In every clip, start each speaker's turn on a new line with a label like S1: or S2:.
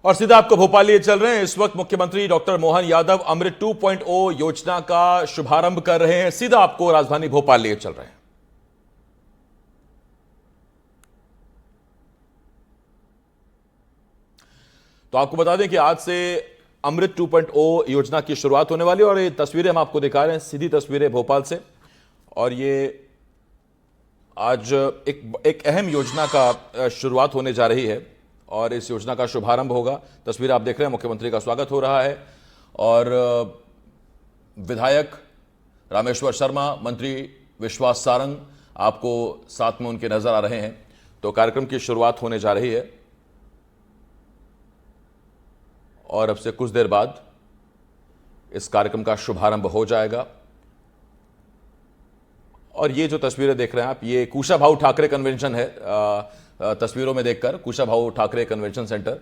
S1: और सीधा आपको भोपाल लिए चल रहे हैं। इस वक्त मुख्यमंत्री डॉक्टर मोहन यादव अमृत 2.0 योजना का शुभारंभ कर रहे हैं। सीधा आपको राजधानी भोपाल लिए चल रहे हैं। तो आपको बता दें कि आज से अमृत 2.0 योजना की शुरुआत होने वाली है और ये तस्वीरें हम आपको दिखा रहे हैं, सीधी तस्वीरें भोपाल से। और ये आज एक अहम योजना का शुरुआत होने जा रही है और इस योजना का शुभारंभ होगा। तस्वीर आप देख रहे हैं, मुख्यमंत्री का स्वागत हो रहा है और विधायक रामेश्वर शर्मा, मंत्री विश्वास सारंग आपको साथ में उनके नजर आ रहे हैं। तो कार्यक्रम की शुरुआत होने जा रही है और अब से कुछ देर बाद इस कार्यक्रम का शुभारंभ हो जाएगा। और ये जो तस्वीरें देख रहे हैं आप, ये कुशाभाऊ ठाकरे कन्वेंशन है। तस्वीरों में देखकर कुशाभाऊ ठाकरे कन्वेंशन सेंटर,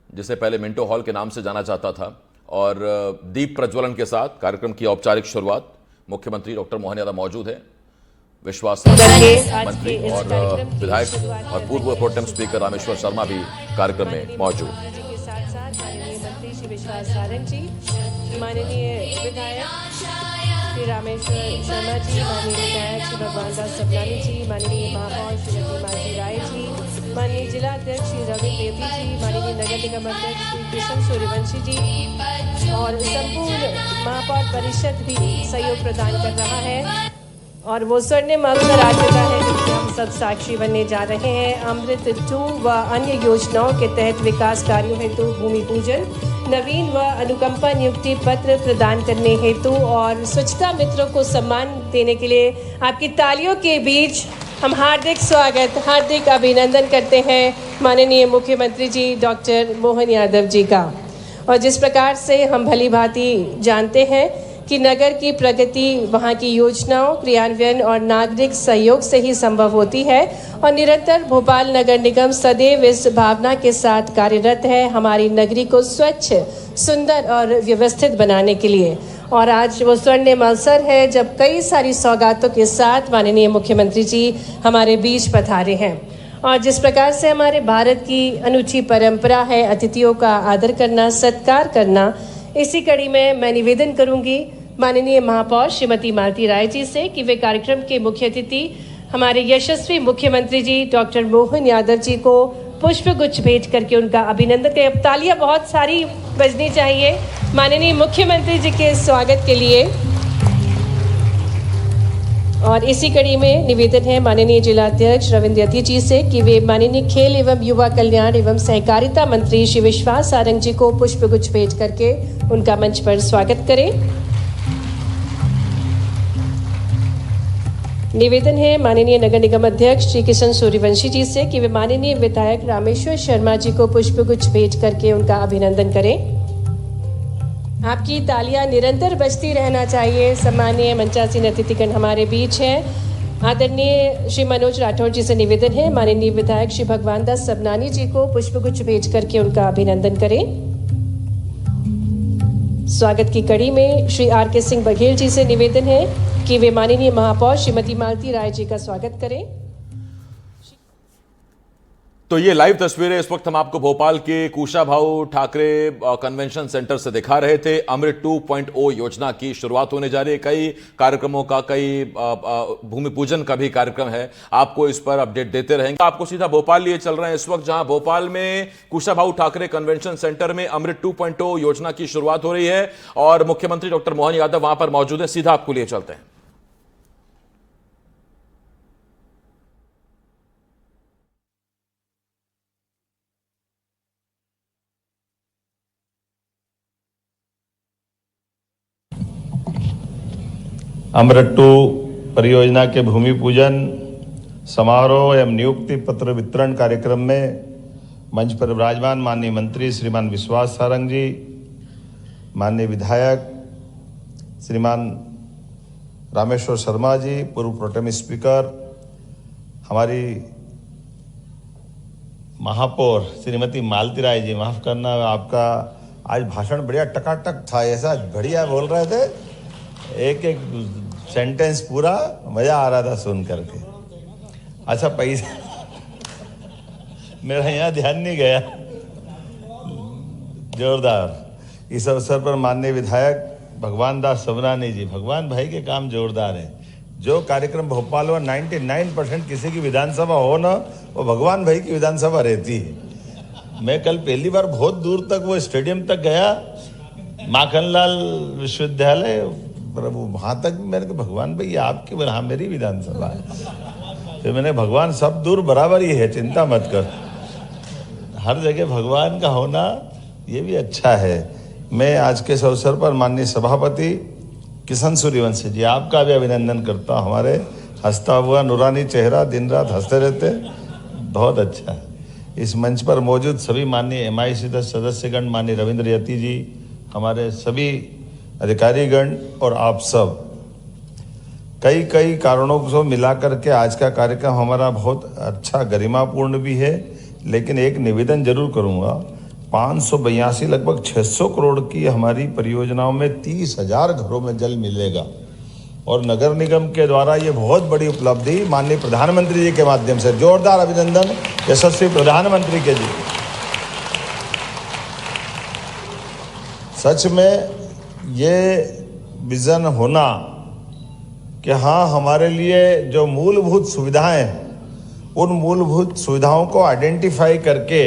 S1: जिसे पहले मिंटो हॉल के नाम से जाना जाता था, और दीप प्रज्वलन के साथ कार्यक्रम की औपचारिक शुरुआत। मुख्यमंत्री डॉक्टर मोहन यादव मौजूद हैं, विश्वास मंत्री और विधायक और पूर्व प्रोटेम स्पीकर रामेश्वर शर्मा भी कार्यक्रम में मौजूद।
S2: विश्वास सारंग जी, माननीय विधायक श्री रामेश्वर शर्मा जी, माननीय विधायक श्री भगवान दास सबनानी जी, माननीय महापौर श्रीमती मालती राय जी, माननीय जिला अध्यक्ष श्री रवि देवी जी, माननीय नगर निगम अध्यक्ष श्री किशन सूर्यवंशी जी और संपूर्ण महापौर परिषद भी सहयोग प्रदान कर रहा है। और वो स्वर्णिम अवसर आ चुका है जिसके हम सब साक्षी बनने जा रहे हैं। अमृत 2 व अन्य योजनाओं के तहत विकास कार्यों हेतु भूमि पूजन, नवीन व अनुकंपा नियुक्ति पत्र प्रदान करने हेतु और स्वच्छता मित्रों को सम्मान देने के लिए आपकी तालियों के बीच हम हार्दिक स्वागत, हार्दिक अभिनंदन करते हैं माननीय मुख्यमंत्री जी डॉक्टर मोहन यादव जी का। और जिस प्रकार से हम भली भांति जानते हैं कि नगर की प्रगति वहाँ की योजनाओं, क्रियान्वयन और नागरिक सहयोग से ही संभव होती है और निरंतर भोपाल नगर निगम सदैव इस भावना के साथ कार्यरत है हमारी नगरी को स्वच्छ, सुंदर और व्यवस्थित बनाने के लिए। और आज वो स्वर्णिम अवसर है जब कई सारी सौगातों के साथ माननीय मुख्यमंत्री जी हमारे बीच पधारे हैं। और जिस प्रकार से हमारे भारत की अनूठी परंपरा है अतिथियों का आदर करना, सत्कार करना, इसी कड़ी में मैं निवेदन करूंगी माननीय महापौर श्रीमती मालती राय जी से कि वे कार्यक्रम के मुख्य अतिथि हमारे यशस्वी मुख्यमंत्री जी डॉक्टर मोहन यादव जी को पुष्प गुच्छ भेंट करके उनका अभिनंदन करें। अब तालियां बहुत सारी बजनी चाहिए माननीय मुख्यमंत्री जी के स्वागत के लिए। और इसी कड़ी में निवेदन है माननीय जिला अध्यक्ष रविंद्र यति जी से कि वे माननीय खेल एवं युवा कल्याण एवं सहकारिता मंत्री श्री विश्वास सारंग जी को पुष्प गुच्छ भेंट करके उनका मंच पर स्वागत करें। निवेदन है माननीय नगर निगम अध्यक्ष श्री किशन सूर्यवंशी जी से कि वे माननीय विधायक रामेश्वर शर्मा जी को पुष्प गुच्छ भेंट करके उनका अभिनंदन करें। आपकी तालियां निरंतर बजती रहना चाहिए। सम्मानीय मंचासीन अतिथिगण हमारे बीच हैं। आदरणीय श्री मनोज राठौर जी से निवेदन है माननीय विधायक श्री भगवान दास सबनानी जी को पुष्पगुच्छ भेज करके उनका अभिनंदन करें। स्वागत की कड़ी में श्री आर.के. सिंह बघेल जी से निवेदन है कि वे माननीय महापौर श्रीमती मालती राय जी का स्वागत करें।
S1: तो ये लाइव तस्वीरें इस वक्त हम आपको भोपाल के कुशाभाऊ ठाकरे कन्वेंशन सेंटर से दिखा रहे थे। अमृत 2.0 योजना की शुरुआत होने जा रही है। कई कार्यक्रमों का, कई भूमि पूजन का भी कार्यक्रम है। आपको इस पर अपडेट देते रहेंगे। आपको सीधा भोपाल लिए चल रहे हैं इस वक्त, जहां भोपाल में कुशाभाऊ ठाकरे कन्वेंशन सेंटर में अमृत 2.0 योजना की शुरुआत हो रही है और मुख्यमंत्री डॉक्टर मोहन यादव वहां पर मौजूद है। सीधा आपको लिए चलते हैं।
S3: अमृत 2 परियोजना के भूमि पूजन समारोह एवं नियुक्ति पत्र वितरण कार्यक्रम में मंच पर विराजमान माननीय मंत्री श्रीमान विश्वास सारंग जी, माननीय विधायक श्रीमान रामेश्वर शर्मा जी, पूर्व प्रोटेम स्पीकर, हमारी महापौर श्रीमती मालती राय जी, माफ करना आपका आज भाषण बढ़िया टकाटक था, ऐसा बढ़िया बोल रहे थे, एक एक सेंटेंस पूरा मजा आ रहा था सुन करके। अच्छा पैसा मेरा यहाँ ध्यान नहीं गया, जोरदार। इस अवसर पर माननीय विधायक भगवान दास सबनानी जी, भगवान भाई के काम जोरदार है। जो कार्यक्रम भोपाल में 99% किसी की विधानसभा हो ना, वो भगवान भाई की विधानसभा रहती है। मैं कल पहली बार बहुत दूर तक वो स्टेडियम तक गया, माखनलाल विश्वविद्यालय, प्रभु वहां तक मैंने कहा भगवान भाई आपकी हाँ मेरी विधानसभा है। फिर मैंने भगवान सब दूर बराबर ही है, चिंता मत कर। हर जगह भगवान का होना ये भी अच्छा है। मैं आज के इस अवसर पर माननीय सभापति किशन सूर्यवंशी जी आपका भी अभिनंदन करता हूँ। हमारे हंसता हुआ नूरानी चेहरा, दिन रात हंसते रहते, बहुत अच्छा है। इस मंच पर मौजूद सभी माननीय MIC सदस्यगण, माननीय रविंद्र यति जी, हमारे सभी अधिकारीगण और आप सब, कई कारणों को मिलाकर के आज का कार्यक्रम हमारा बहुत अच्छा गरिमापूर्ण भी है। लेकिन एक निवेदन जरूर करूंगा, 582 लगभग 600 करोड़ की हमारी परियोजनाओं में 30,000 घरों में जल मिलेगा और नगर निगम के द्वारा ये बहुत बड़ी उपलब्धि माननीय प्रधानमंत्री जी के माध्यम से, जोरदार अभिनंदन यशस्वी प्रधानमंत्री के जी। सच में ये विजन होना कि हाँ हमारे लिए जो मूलभूत सुविधाएं हैं, उन मूलभूत सुविधाओं को आइडेंटिफाई करके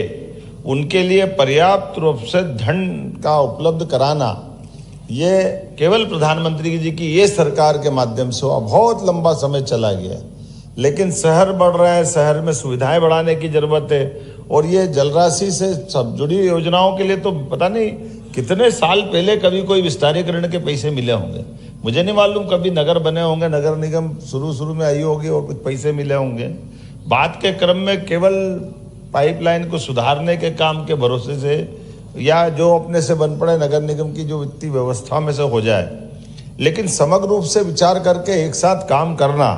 S3: उनके लिए पर्याप्त रूप से धन का उपलब्ध कराना, ये केवल प्रधानमंत्री जी की ये सरकार के माध्यम से हुआ। बहुत लंबा समय चला गया, लेकिन शहर बढ़ रहे हैं, शहर में सुविधाएं बढ़ाने की जरूरत है। और ये जलराशि से सब जुड़ी योजनाओं के लिए तो पता नहीं कितने साल पहले कभी कोई विस्तारीकरण के पैसे मिले होंगे, मुझे नहीं मालूम। कभी नगर बने होंगे, नगर निगम शुरू में आई होगी और कुछ पैसे मिले होंगे। बात के क्रम में केवल पाइपलाइन को सुधारने के काम के भरोसे से या जो अपने से बन पड़े नगर निगम की जो वित्तीय व्यवस्था में से हो जाए, लेकिन समग्र रूप से विचार करके एक साथ काम करना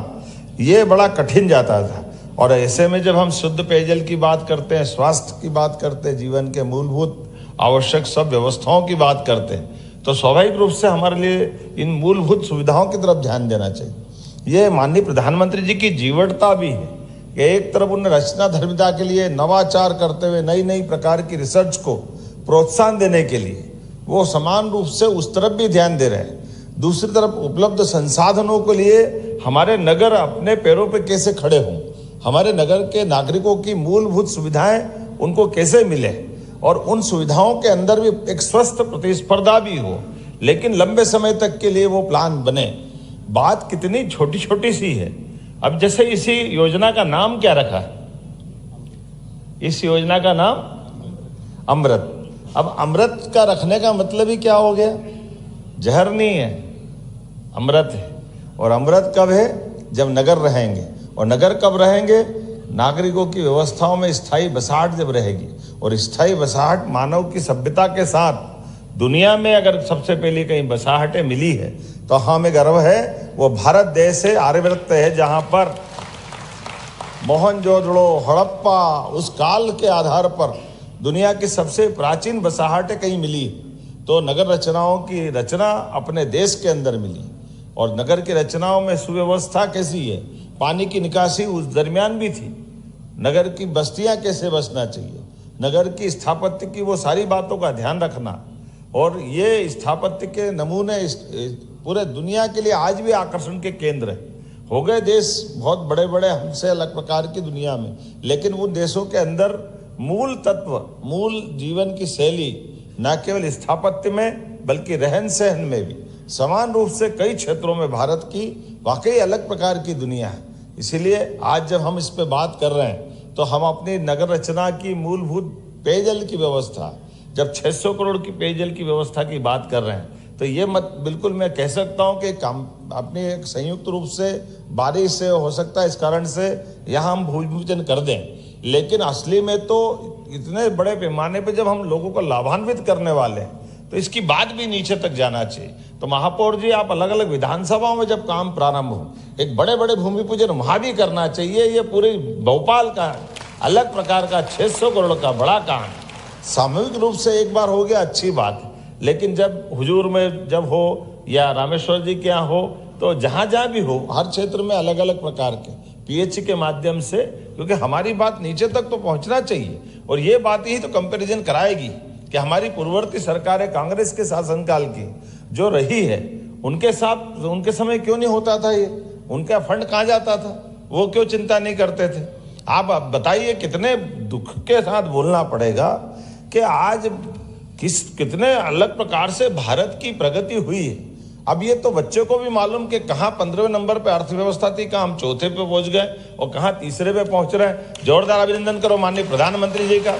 S3: ये बड़ा कठिन जाता था। और ऐसे में जब हम शुद्ध पेयजल की बात करते हैं, स्वास्थ्य की बात करते हैं, जीवन के मूलभूत आवश्यक सब व्यवस्थाओं की बात करते हैं, तो स्वाभाविक रूप से हमारे लिए इन मूलभूत सुविधाओं की तरफ ध्यान देना चाहिए। ये माननीय प्रधानमंत्री जी की जीवटता भी है कि एक तरफ उन्हें रचना धर्मिता के लिए नवाचार करते हुए नई प्रकार की रिसर्च को प्रोत्साहन देने के लिए वो समान रूप से उस तरफ भी ध्यान दे रहे हैं। दूसरी तरफ उपलब्ध संसाधनों के लिए हमारे नगर अपने पैरों पे कैसे खड़े हों, हमारे नगर के नागरिकों की मूलभूत सुविधाएं उनको कैसे मिले और उन सुविधाओं के अंदर भी एक स्वस्थ प्रतिस्पर्धा भी हो, लेकिन लंबे समय तक के लिए वो प्लान बने। बात कितनी छोटी छोटी सी है। अब जैसे इसी योजना का नाम क्या रखा है, इस योजना का नाम अमृत। अब अमृत का रखने का मतलब ही क्या हो गया, जहर नहीं है, अमृत है। और अमृत कब है, जब नगर रहेंगे। और नगर कब रहेंगे, नागरिकों की व्यवस्थाओं में स्थायी बसाहट जब रहेगी। और स्थायी बसाहट मानव की सभ्यता के साथ दुनिया में अगर सबसे पहले कहीं बसाहटें मिली है तो हमें गर्व है, वो भारत देश है, आर्यभट्ट है, जहां पर मोहनजोदड़ो, हड़प्पा, उस काल के आधार पर दुनिया की सबसे प्राचीन बसाहटें कहीं मिली। तो नगर रचनाओं की रचना अपने देश के अंदर मिली। और नगर की रचनाओं में सुव्यवस्था कैसी है, पानी की निकासी उस दरमियान भी थी, नगर की बस्तियां कैसे बसना चाहिए, नगर की स्थापत्य की वो सारी बातों का ध्यान रखना। और ये स्थापत्य के नमूने पूरे दुनिया के लिए आज भी आकर्षण के केंद्र है। हो गए देश बहुत बड़े बड़े हमसे अलग प्रकार की दुनिया में, लेकिन उन देशों के अंदर मूल तत्व, मूल जीवन की शैली न केवल स्थापत्य में बल्कि रहन सहन में भी समान रूप से कई क्षेत्रों में भारत की वाकई अलग प्रकार की दुनिया है। इसीलिए आज जब हम इस पे बात कर रहे हैं तो हम अपनी नगर रचना की मूलभूत पेयजल की व्यवस्था, जब 600 करोड़ की पेयजल की व्यवस्था की बात कर रहे हैं, तो ये मत बिल्कुल मैं कह सकता हूँ कि काम अपनी एक संयुक्त रूप से बारिश से हो सकता है, इस कारण से यहाँ हम भूमि पूजन कर दें, लेकिन असली में तो इतने बड़े पैमाने पे जब हम लोगों को लाभान्वित करने वाले हैं तो इसकी बात भी नीचे तक जाना चाहिए। तो महापौर जी, आप अलग अलग विधानसभाओं में जब काम प्रारंभ हो, एक बड़े बड़े भूमि पूजन वहां भी करना चाहिए। ये पूरे भोपाल का अलग प्रकार का 600 करोड़ का बड़ा काम सामूहिक रूप से एक बार हो गया, अच्छी बात है, लेकिन जब हुजूर में जब हो या रामेश्वर जी के यहाँ हो, तो जहां जहां भी हो, हर क्षेत्र में अलग अलग प्रकार के पीएचई के माध्यम से, क्योंकि हमारी बात नीचे तक तो पहुंचना चाहिए। और ये बात ही तो कंपैरिजन कराएगी कि हमारी पूर्ववर्ती सरकारें कांग्रेस के शासनकाल की जो रही है उनके साथ उनके समय क्यों नहीं होता था, ये उनका फंड कहाँ जाता था, वो क्यों चिंता नहीं करते थे। आप बताइए, कितने दुख के साथ बोलना पड़ेगा कि आज कितने अलग प्रकार से भारत की प्रगति हुई है। अब ये तो बच्चों को भी मालूम कि कहाँ 15वें नंबर पे अर्थव्यवस्था थी, कहाँ हम चौथे पे पहुंच गए और कहाँ तीसरे पे पहुंच रहे हैं। जोरदार अभिनंदन करो माननीय प्रधानमंत्री जी का।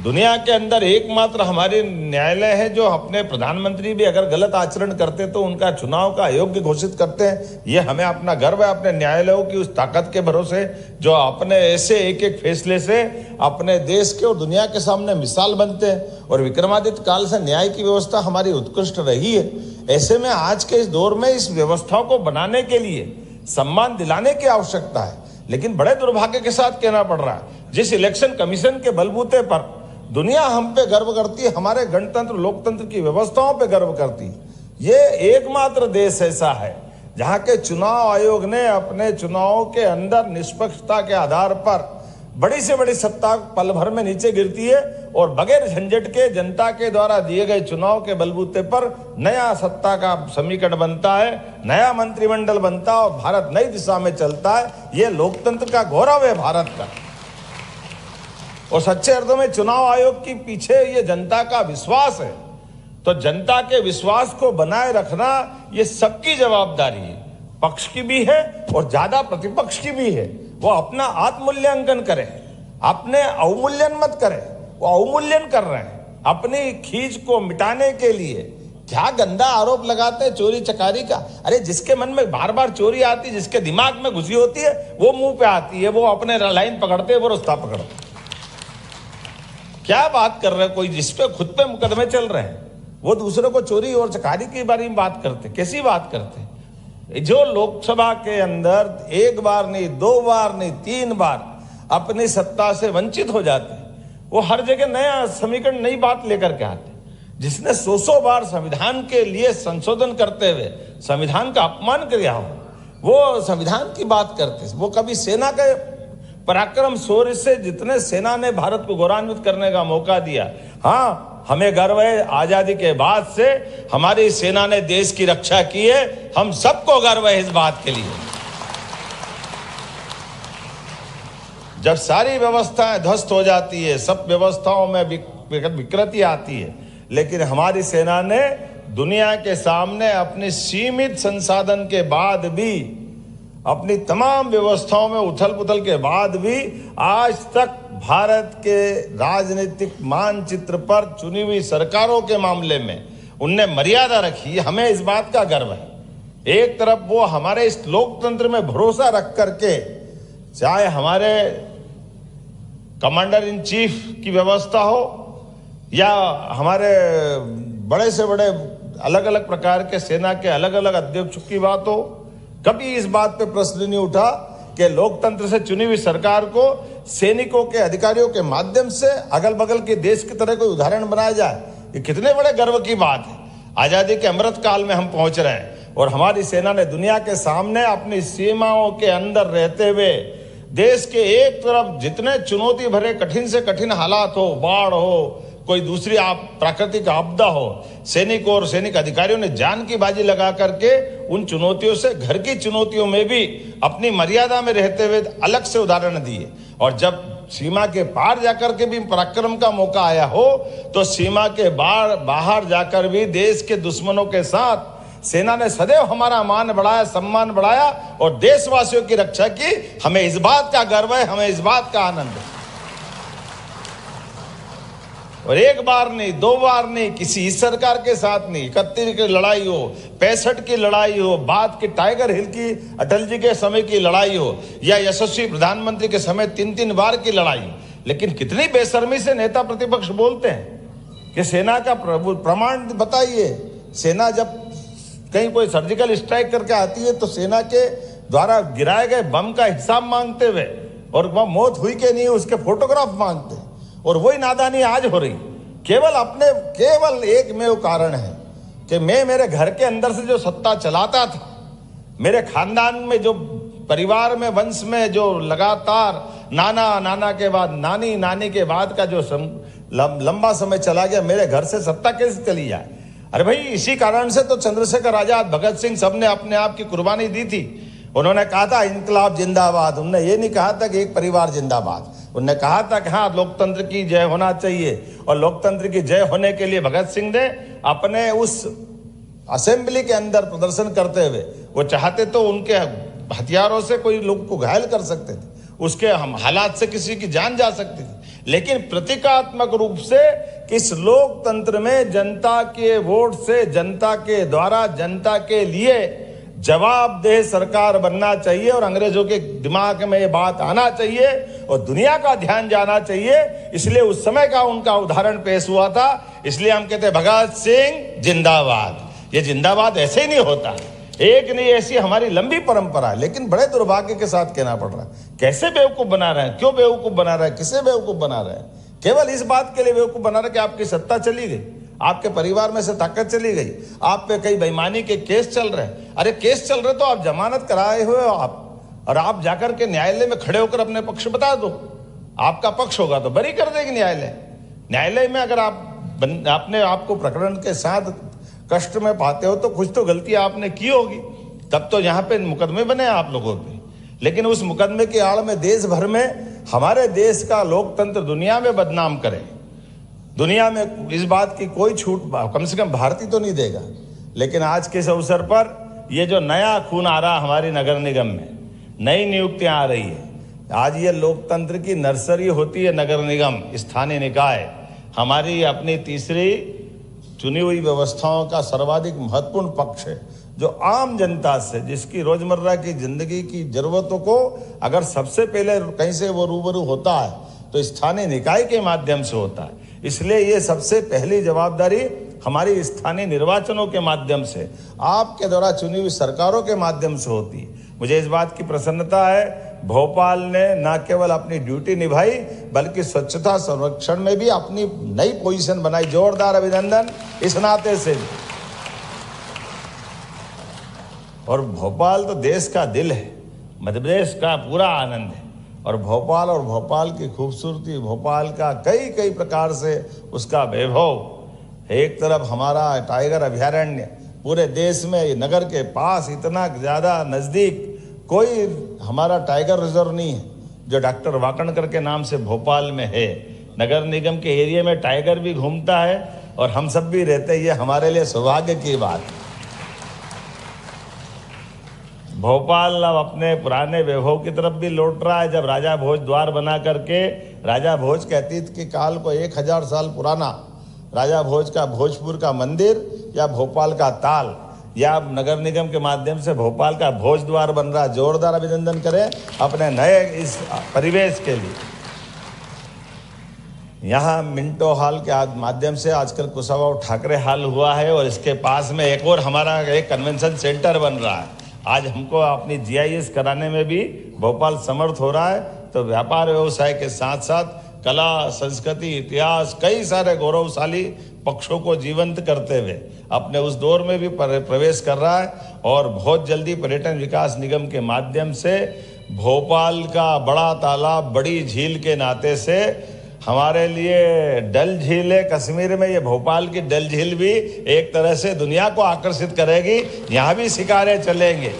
S3: दुनिया के अंदर एकमात्र हमारे न्यायालय है जो अपने प्रधानमंत्री भी अगर गलत आचरण करते तो उनका चुनाव का अयोग्य घोषित करते हैं। ये हमें अपना गर्व है अपने न्यायालयों की उस ताकत के भरोसे जो अपने ऐसे एक एक फैसले से अपने देश के और दुनिया के सामने मिसाल बनते हैं। और विक्रमादित्य काल से न्याय की व्यवस्था हमारी उत्कृष्ट रही है। ऐसे में आज के इस दौर में इस व्यवस्था को बनाने के लिए सम्मान दिलाने की आवश्यकता है। लेकिन बड़े दुर्भाग्य के साथ कहना पड़ रहा है, जिस इलेक्शन कमीशन के बलबूते पर दुनिया हम पे गर्व करती है, हमारे गणतंत्र लोकतंत्र की व्यवस्थाओं पे गर्व करती है, ये एकमात्र देश ऐसा है जहां के चुनाव आयोग ने अपने चुनावों के अंदर निष्पक्षता के आधार पर बड़ी से बड़ी सत्ता पल भर में नीचे गिरती है और बगैर झंझट के जनता के द्वारा दिए गए चुनाव के बलबूते पर नया सत्ता का समीकरण बनता है, नया मंत्रिमंडल बनता है और भारत नई दिशा में चलता है। ये लोकतंत्र का गौरव है भारत का। और सच्चे अर्थों में चुनाव आयोग के पीछे ये जनता का विश्वास है। तो जनता के विश्वास को बनाए रखना ये सबकी जवाबदारी है, पक्ष की भी है और ज्यादा प्रतिपक्ष की भी है। वो अपना आत्ममूल्यांकन करें, अपने अवमूल्यन मत करें। वो अवमूल्यन कर रहे हैं अपनी खींच को मिटाने के लिए। क्या गंदा आरोप लगाते हैं चोरी चकारी का। अरे जिसके मन में बार बार चोरी आती है, जिसके दिमाग में घुसी होती है, वो मुंह पे आती है, वो अपने लाइन पकड़ते हैं, वो रास्ता पकड़ते हैं। क्या बात कर रहे हैं, कोई जिसपे खुद पे मुकदमे चल रहे हैं वो दूसरे को चोरी और चकारी के बारे में बात करते, कैसी बात करते। जो लोकसभा के अंदर एक बार नहीं, दो बार नहीं, 3 बार अपनी सत्ता से वंचित हो जाते, वो हर जगह नया समीकरण, नई बात लेकर के आते। जिसने 100 बार संविधान के लिए संशोधन करते हुए संविधान का अपमान किया हो, वो संविधान की बात करते। वो कभी सेना के पराक्रम शौर्य से, जितने सेना ने भारत को गौरवान्वित करने का मौका दिया। हाँ, हमें गर्व है आजादी के बाद से हमारी सेना ने देश की रक्षा की है। हम सबको गर्व है इस बात के लिए। जब सारी व्यवस्थाएं ध्वस्त हो जाती है, सब व्यवस्थाओं में विकृति आती है, लेकिन हमारी सेना ने दुनिया के सामने अपने सीमित संसाधन के बाद भी, अपनी तमाम व्यवस्थाओं में उथल पुथल के बाद भी आज तक भारत के राजनीतिक मानचित्र पर चुनी हुई सरकारों के मामले में उनने मर्यादा रखी। हमें इस बात का गर्व है। एक तरफ वो हमारे इस लोकतंत्र में भरोसा रख करके, चाहे हमारे कमांडर इन चीफ की व्यवस्था हो या हमारे बड़े से बड़े अलग अलग प्रकार के सेना के अलग अलग अध्यक्षों की बात हो, कभी इस बात पे प्रश्न नहीं उठा कि लोकतंत्र से चुनी हुई सरकार को सैनिकों के, अधिकारियों के माध्यम से अगल बगल के देश की तरह कोई उदाहरण बनाया जाए। ये कितने बड़े गर्व की बात है। आजादी के अमृत काल में हम पहुंच रहे हैं और हमारी सेना ने दुनिया के सामने अपनी सीमाओं के अंदर रहते हुए देश के एक तरफ जितने चुनौती भरे कठिन से कठिन हालात हो, बाढ़ हो, कोई दूसरी प्राकृतिक आपदा हो, सैनिकों और सैनिक अधिकारियों ने जान की बाजी लगा करके उन चुनौतियों से, घर की चुनौतियों में भी अपनी मर्यादा में रहते हुए अलग से उदाहरण दिए। और जब सीमा के पार जाकर के भी पराक्रम का मौका आया हो, तो सीमा के बाहर जाकर भी देश के दुश्मनों के साथ सेना ने सदैव हमारा मान बढ़ाया, सम्मान बढ़ाया और देशवासियों की रक्षा की। हमें इस बात का गर्व है, हमें इस बात का आनंद है। और एक बार नहीं, 2 बार नहीं, किसी इस सरकार के साथ नहीं, 31 की लड़ाई हो, 65 की लड़ाई हो, बाद की टाइगर हिल की, अटल जी के समय की लड़ाई हो या यशस्वी प्रधानमंत्री के समय 3-3 बार की लड़ाई, लेकिन कितनी बेशर्मी से नेता प्रतिपक्ष बोलते हैं कि सेना का प्रमाण बताइए। सेना जब कहीं कोई सर्जिकल स्ट्राइक करके आती है तो सेना के द्वारा गिराए गए बम का हिसाब मांगते हुए, और वह मौत हुई कि नहीं उसके फोटोग्राफ मांगते हैं। और वही नादानी आज हो रही, केवल एक में वो कारण है कि मैं मेरे घर के अंदर से जो सत्ता चलाता था, मेरे खानदान में जो परिवार में, वंश में जो लगातार नाना, नाना के बाद नानी, नानी के बाद का जो लंबा समय चला गया, मेरे घर से सत्ता कैसे चली जाए? अरे भाई, इसी कारण से तो चंद्रशेखर आजाद, भगत सिंह सबने अपने आप की कुर्बानी दी थी। उन्होंने कहा था इनकलाब जिंदाबाद, उन्होंने ये नहीं कहा था कि एक परिवार जिंदाबाद। उन्होंने कहा था कि हाँ, लोकतंत्र की जय होना चाहिए। और लोकतंत्र की जय होने के लिए भगत सिंह ने अपने उस असेंबली के अंदर प्रदर्शन करते हुए, वो चाहते तो उनके हथियारों से कोई लोग को घायल कर सकते थे, उसके हम हालात से किसी की जान जा सकती थी, लेकिन प्रतीकात्मक रूप से इस लोकतंत्र में जनता के वोट से, जनता के द्वारा, जनता के लिए जवाबदेह सरकार बनना चाहिए। और अंग्रेजों के दिमाग में ये बात आना चाहिए और दुनिया का ध्यान जाना चाहिए। इसलिए उस समय का उनका उदाहरण पेश हुआ था। इसलिए हम कहते हैं भगत सिंह जिंदाबाद। ये जिंदाबाद ऐसे ही नहीं होता, एक नहीं, ऐसी हमारी लंबी परंपरा है। लेकिन बड़े दुर्भाग्य के साथ कहना पड़ रहा है, कैसे बेवकूफ बना रहे हैं, क्यों बेवकूफ बना रहे हैं, किसे बेवकूफ बना रहे हैं? केवल इस बात के लिए बेवकूफ बना रहे कि आपकी सत्ता चली गई, आपके परिवार में से ताकत चली गई, आप पे कई बेईमानी के केस चल रहे हैं। अरे केस चल रहे तो आप जमानत कराए हुए हो आप, और आप जाकर के न्यायालय में खड़े होकर अपने पक्ष बता दो। आपका पक्ष होगा तो बरी कर देगी न्यायालय। न्यायालय में अगर आपने आपको प्रकरण के साथ कष्ट में पाते हो तो कुछ तो गलती आपने की होगी, तब तो यहाँ पे मुकदमे बने आप लोगों पे। लेकिन उस मुकदमे की आड़ में देश भर में हमारे देश का लोकतंत्र दुनिया में बदनाम करे, दुनिया में इस बात की कोई छूट कम से कम भारतीय तो नहीं देगा। लेकिन आज के इस अवसर पर ये जो नया खून आ रहा हमारी नगर निगम में, नई नियुक्तियां आ रही है, आज ये लोकतंत्र की नर्सरी होती है नगर निगम, स्थानीय निकाय, हमारी अपनी तीसरी चुनी हुई व्यवस्थाओं का सर्वाधिक महत्वपूर्ण पक्ष है, जो आम जनता से, जिसकी रोजमर्रा की जिंदगी की जरूरतों को अगर सबसे पहले कहीं से वो रूबरू होता है तो स्थानीय निकाय के माध्यम से होता है। इसलिए ये सबसे पहली जवाबदारी हमारी स्थानीय निर्वाचनों के माध्यम से, आपके द्वारा चुनी हुई सरकारों के माध्यम से होती है। मुझे इस बात की प्रसन्नता है, भोपाल ने न केवल अपनी ड्यूटी निभाई बल्कि स्वच्छता संरक्षण में भी अपनी नई पोजीशन बनाई। जोरदार अभिनंदन इस नाते से। और भोपाल तो देश का दिल है, मध्य प्रदेश का पूरा आनंद है। और भोपाल की खूबसूरती, भोपाल का कई प्रकार से उसका वैभव। एक तरफ हमारा टाइगर अभयारण्य, पूरे देश में नगर के पास इतना ज़्यादा नज़दीक कोई हमारा टाइगर रिजर्व नहीं है जो डॉक्टर वाकणकर के नाम से भोपाल में है। नगर निगम के एरिया में टाइगर भी घूमता है और हम सब भी रहते हैं, ये हमारे लिए सौभाग्य की बात। भोपाल अब अपने पुराने वैभव की तरफ भी लौट रहा है। जब राजा भोज द्वार बना करके, राजा भोज के अतीत के काल को 1000 साल पुराना राजा भोज का भोजपुर का मंदिर या भोपाल का ताल या नगर निगम के माध्यम से भोपाल का भोज द्वार बन रहा। जोरदार अभिनंदन करें अपने नए इस परिवेश के लिए। यहाँ मिंटो हॉल के माध्यम से आजकल कुशाभाऊ ठाकरे हॉल हुआ है और इसके पास में एक और हमारा एक कन्वेंशन सेंटर बन रहा है। आज हमको अपनी GIS कराने में भी भोपाल समर्थ हो रहा है। तो व्यापार व्यवसाय के साथ साथ कला, संस्कृति, इतिहास, कई सारे गौरवशाली पक्षों को जीवंत करते हुए अपने उस दौर में भी प्रवेश कर रहा है। और बहुत जल्दी पर्यटन विकास निगम के माध्यम से भोपाल का बड़ा तालाब, बड़ी झील के नाते से हमारे लिए डल झील है कश्मीर में, ये भोपाल की डल झील भी एक तरह से दुनिया को आकर्षित करेगी। यहाँ भी शिकारे चलेंगे,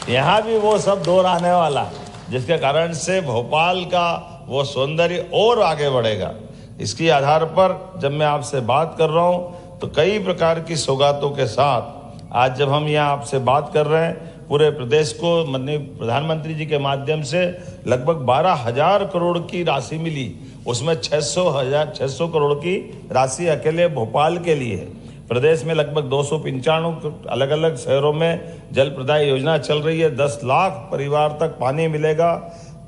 S3: यहाँ भी वो सब दौर आने वाला, जिसके कारण से भोपाल का वो सौंदर्य और आगे बढ़ेगा। इसके आधार पर जब मैं आपसे बात कर रहा हूँ तो कई प्रकार की सौगातों के साथ आज जब हम यहाँ आपसे बात कर रहे हैं, पूरे प्रदेश को माननीय प्रधानमंत्री जी के माध्यम से लगभग 12,000 करोड़ की राशि मिली। उसमें 600 करोड़ की राशि अकेले भोपाल के लिए है। प्रदेश में लगभग 295 अलग अलग शहरों में जल प्रदाय योजना चल रही है। 10 लाख परिवार तक पानी मिलेगा।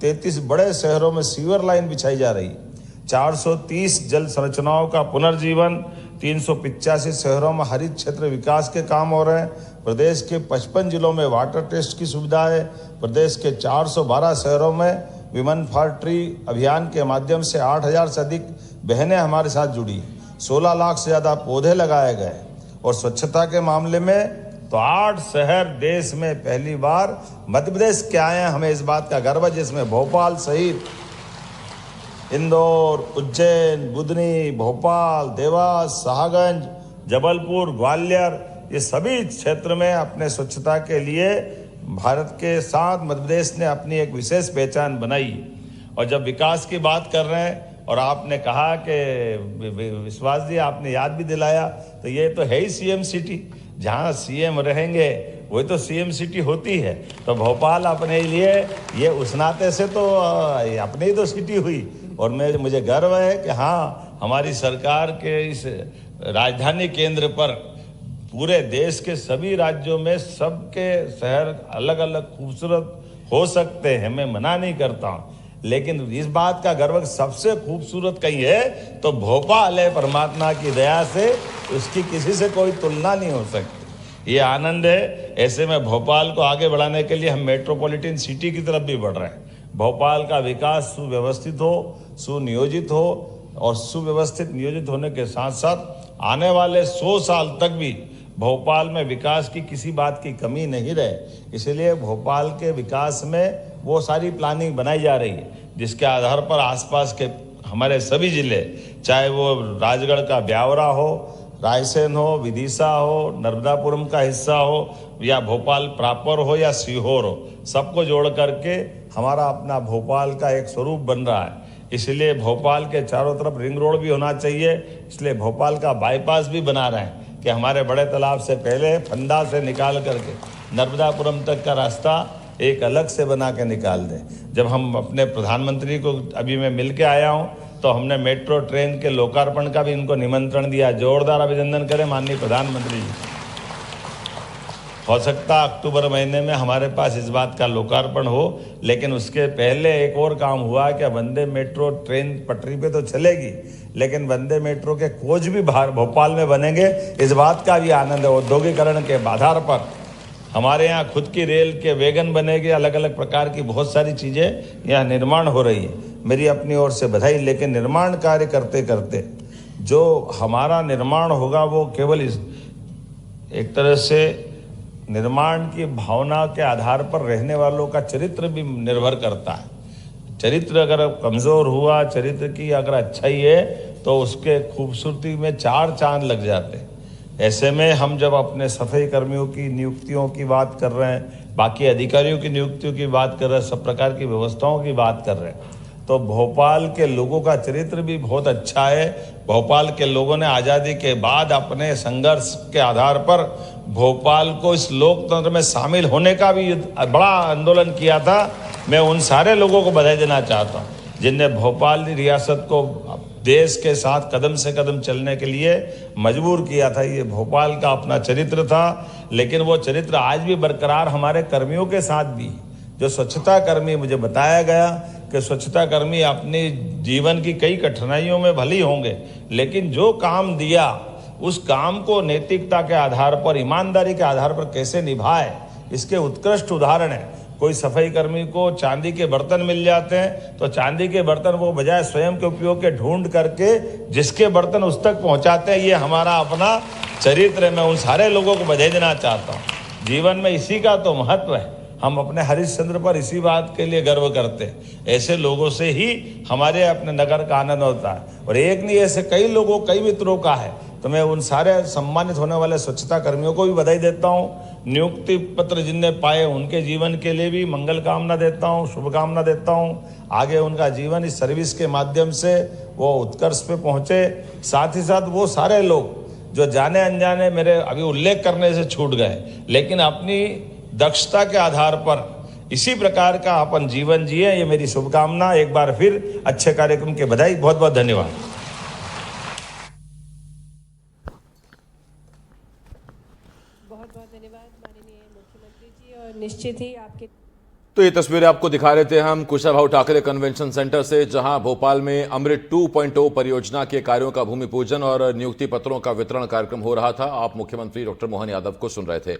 S3: 33 बड़े शहरों में सीवर लाइन बिछाई जा रही है। 430 जल संरचनाओं का पुनर्जीवन। 385 शहरों में हरित क्षेत्र विकास के काम हो रहे हैं। प्रदेश के 55 जिलों में वाटर टेस्ट की सुविधा है। प्रदेश के 412 शहरों में विमेन फॉर ट्री अभियान के माध्यम से 8,000 से अधिक बहनें हमारे साथ जुड़ी। 16 लाख से ज़्यादा पौधे लगाए गए। और स्वच्छता के मामले में तो 8 शहर देश में पहली बार मध्य प्रदेश के आए हैं। हमें इस बात का गर्व है, जिसमें भोपाल सहित इंदौर, उज्जैन, बुधनी, भोपाल, देवास, शाहगंज, जबलपुर, ग्वालियर, ये सभी क्षेत्र में अपने स्वच्छता के लिए भारत के साथ मध्य प्रदेश ने अपनी एक विशेष पहचान बनाई। और जब विकास की बात कर रहे हैं और आपने कहा कि विश्वास जी आपने याद भी दिलाया, तो ये तो है ही सीएम सिटी, जहाँ सीएम रहेंगे वही तो सीएम सिटी होती है। तो भोपाल अपने लिए ये उस नाते से तो अपनी ही तो सिटी हुई। और मुझे गर्व है कि हाँ, हमारी सरकार के इस राजधानी केंद्र पर पूरे देश के सभी राज्यों में सबके शहर अलग अलग खूबसूरत हो सकते हैं, मैं मना नहीं करता हूँ, लेकिन इस बात का गर्व सबसे खूबसूरत कहीं है तो भोपाल है। परमात्मा की दया से उसकी किसी से कोई तुलना नहीं हो सकती, ये आनंद है। ऐसे में भोपाल को आगे बढ़ाने के लिए हम मेट्रोपॉलिटन सिटी की तरफ भी बढ़ रहे हैं। भोपाल का विकास सुव्यवस्थित हो, सुनियोजित हो, और सुव्यवस्थित नियोजित होने के साथ साथ आने वाले 100 साल तक भी भोपाल में विकास की किसी बात की कमी नहीं रहे। इसलिए भोपाल के विकास में वो सारी प्लानिंग बनाई जा रही है, जिसके आधार पर आसपास के हमारे सभी जिले, चाहे वो राजगढ़ का ब्यावरा हो, रायसेन हो, विदिशा हो, नर्मदापुरम का हिस्सा हो, या भोपाल प्रॉपर हो या सीहोर हो, सबको जोड़ करके हमारा अपना भोपाल का एक स्वरूप बन रहा है। इसलिए भोपाल के चारों तरफ रिंग रोड भी होना चाहिए, इसलिए भोपाल का बाईपास भी बना रहे हैं कि हमारे बड़े तालाब से पहले फंदा से निकाल करके नर्मदापुरम तक का रास्ता एक अलग से बना के निकाल दें। जब हम अपने प्रधानमंत्री को अभी मैं मिल के आया हूँ, तो हमने मेट्रो ट्रेन के लोकार्पण का भी इनको निमंत्रण दिया। जोरदार अभिनंदन करें माननीय प्रधानमंत्री जी। हो सकता अक्टूबर महीने में हमारे पास इस बात का लोकार्पण हो, लेकिन उसके पहले एक और काम हुआ कि वंदे मेट्रो ट्रेन पटरी पे तो चलेगी, लेकिन वंदे मेट्रो के कोच भी बाहर भोपाल में बनेंगे। इस बात का भी आनंद है। औद्योगिकरण के आधार पर हमारे यहाँ खुद की रेल के वैगन बनेंगे, अलग अलग प्रकार की बहुत सारी चीज़ें यहाँ निर्माण हो रही है। मेरी अपनी ओर से बधाई। लेकिन निर्माण कार्य करते करते जो हमारा निर्माण होगा वो केवल एक तरह से निर्माण की भावना के आधार पर रहने वालों का चरित्र भी निर्भर करता है। चरित्र अगर कमज़ोर हुआ, चरित्र की अगर अच्छाई है, तो उसके खूबसूरती में 4 चांद लग जाते हैं। ऐसे में हम जब अपने सफाई कर्मियों की नियुक्तियों की बात कर रहे हैं, बाकी अधिकारियों की नियुक्तियों की बात कर रहे हैं, सब प्रकार की व्यवस्थाओं की बात कर रहे हैं, तो भोपाल के लोगों का चरित्र भी बहुत अच्छा है। भोपाल के लोगों ने आज़ादी के बाद अपने संघर्ष के आधार पर भोपाल को इस लोकतंत्र में शामिल होने का भी बड़ा आंदोलन किया था। मैं उन सारे लोगों को बधाई देना चाहता हूँ जिनने भोपाल रियासत को देश के साथ कदम से कदम चलने के लिए मजबूर किया था। ये भोपाल का अपना चरित्र था, लेकिन वो चरित्र आज भी बरकरार हमारे कर्मियों के साथ भी। जो स्वच्छता कर्मी, मुझे बताया गया कि स्वच्छता कर्मी अपनी जीवन की कई कठिनाइयों में भले ही होंगे, लेकिन जो काम दिया उस काम को नैतिकता के आधार पर, ईमानदारी के आधार पर कैसे निभाए, इसके उत्कृष्ट उदाहरण है। कोई सफाई कर्मी को चांदी के बर्तन मिल जाते हैं, तो चांदी के बर्तन वो बजाय स्वयं के उपयोग के ढूंढ करके जिसके बर्तन उस तक पहुंचाते हैं। ये हमारा अपना चरित्र है। मैं उन सारे लोगों को बधाई देना चाहता हूँ। जीवन में इसी का तो महत्व है। हम अपने हरिश्चंद्र पर इसी बात के लिए गर्व करते हैं। ऐसे लोगों से ही हमारे अपने नगर का आनंद होता है। और एक नहीं, ऐसे कई लोगों, कई मित्रों का है। तो मैं उन सारे सम्मानित होने वाले स्वच्छता कर्मियों को भी बधाई देता हूँ। नियुक्ति पत्र जिनने पाए उनके जीवन के लिए भी मंगल कामना देता हूँ, शुभकामना देता हूँ। आगे उनका जीवन इस सर्विस के माध्यम से वो उत्कर्ष पे पहुँचे। साथ ही साथ वो सारे लोग जो जाने अनजाने मेरे अभी उल्लेख करने से छूट गए, लेकिन अपनी दक्षता के आधार पर इसी प्रकार का अपन जीवन जिए, ये मेरी शुभकामना। एक बार फिर अच्छे कार्यक्रम की बधाई। बहुत बहुत धन्यवाद।
S2: बहुत बहुत धन्यवाद माननीय मुख्यमंत्री जी। और निश्चित ही आपके
S1: तो ये तस्वीरें आपको दिखा रहे थे हम कुशाभाऊ ठाकरे कन्वेंशन सेंटर से, जहां भोपाल में अमृत 2.0 परियोजना के कार्यों का भूमि पूजन और नियुक्ति पत्रों का वितरण कार्यक्रम हो रहा था। आप मुख्यमंत्री डॉक्टर मोहन यादव को सुन रहे थे।